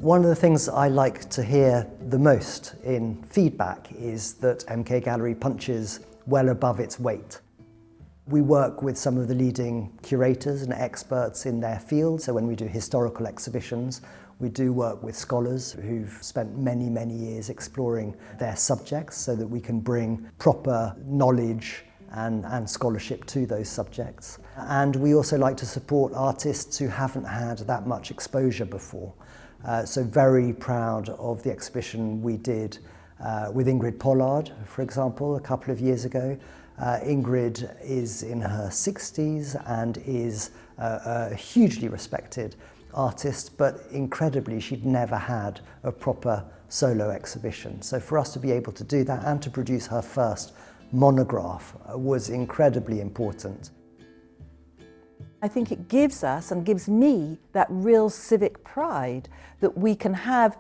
One of the things I like to hear the most in feedback is that MK Gallery punches well above its weight. We work with some of the leading curators and experts in their field, so when we do historical exhibitions, we do work with scholars who've spent many, many years exploring their subjects so that we can bring proper knowledge and scholarship to those subjects. And we also like to support artists who haven't had that much exposure before. So very proud of the exhibition we did with Ingrid Pollard, for example, a couple of years ago. Ingrid is in her 60s and is a hugely respected artist, but incredibly she'd never had a proper solo exhibition. So for us to be able to do that and to produce her first monograph was incredibly important. I think it gives us and gives me that real civic pride that we can have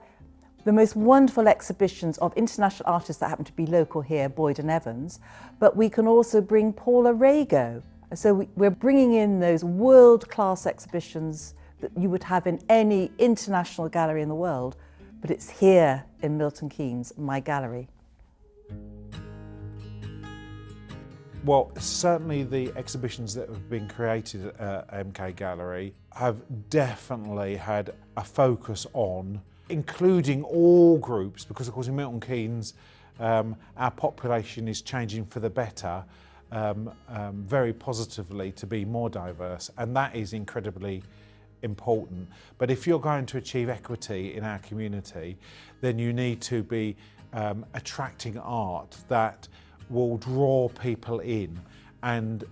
the most wonderful exhibitions of international artists that happen to be local here, Boyd and Evans, but we can also bring Paula Rego. So we're bringing in those world-class exhibitions that you would have in any international gallery in the world, but it's here in Milton Keynes, my gallery. Well, certainly the exhibitions that have been created at MK Gallery have definitely had a focus on including all groups, because of course in Milton Keynes our population is changing for the better, very positively, to be more diverse, and that is incredibly important. But if you're going to achieve equity in our community, then you need to be attracting art that will draw people in, and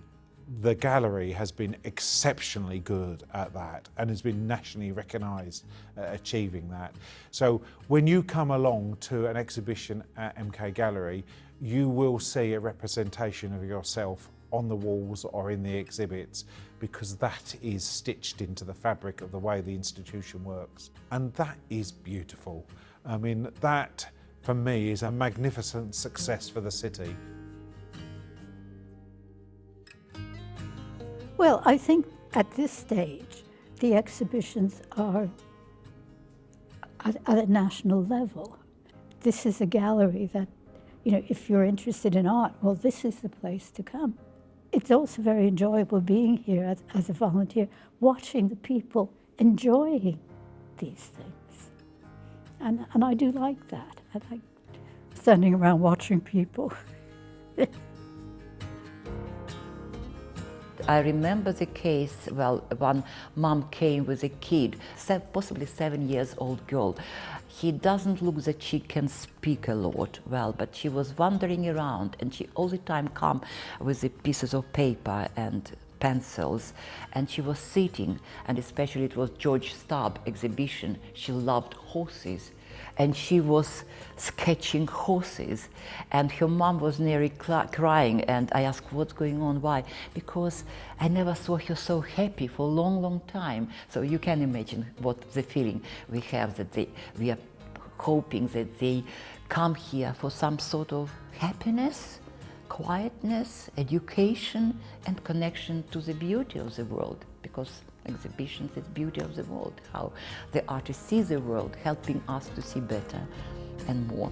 the gallery has been exceptionally good at that and has been nationally recognised at achieving that. So when you come along to an exhibition at MK Gallery, you will see a representation of yourself on the walls or in the exhibits, because that is stitched into the fabric of the way the institution works. And that is beautiful. I mean, that for me is a magnificent success for the city. Well, I think at this stage, the exhibitions are at a national level. This is a gallery that, you know, if you're interested in art, well, this is the place to come. It's also very enjoyable being here as a volunteer, watching the people enjoying these things. And I do like that. I like standing around watching people. I remember the case, well, one mom came with a kid, possibly 7 years old girl. He doesn't look that she can speak a lot well, but she was wandering around and she all the time come with the pieces of paper and pencils, and she was sitting, and especially it was George Stubb exhibition. She loved horses, and she was sketching horses, and her mom was nearly crying, and I asked, what's going on, why? Because I never saw her so happy for a long, long time. So you can imagine what the feeling we have, that we are hoping that they come here for some sort of happiness, quietness, education, and connection to the beauty of the world, because exhibitions is beauty of the world, how the artist sees the world, helping us to see better and more.